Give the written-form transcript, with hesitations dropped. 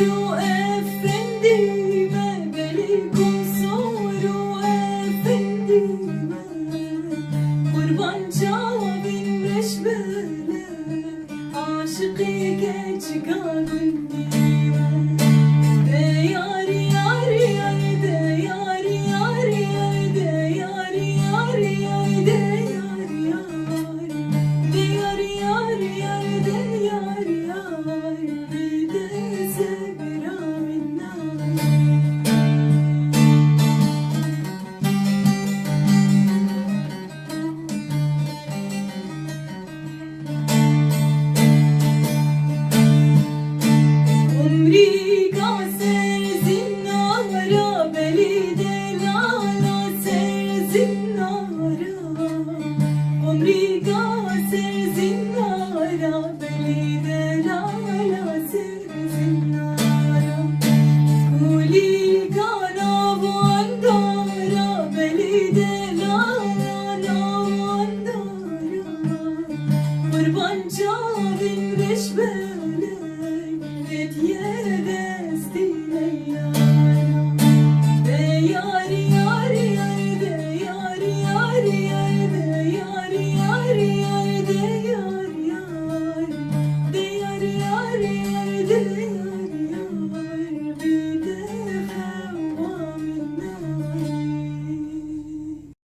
soru efendime, belikum soru efendime, kurban çavin reşbele, aşıkı geç gagundime. De yar yar yar, de yar yar yar, de yar yar yar, de yar yar, de yar yar yar, de yar yar, bir de zebra minnar. Umri gaz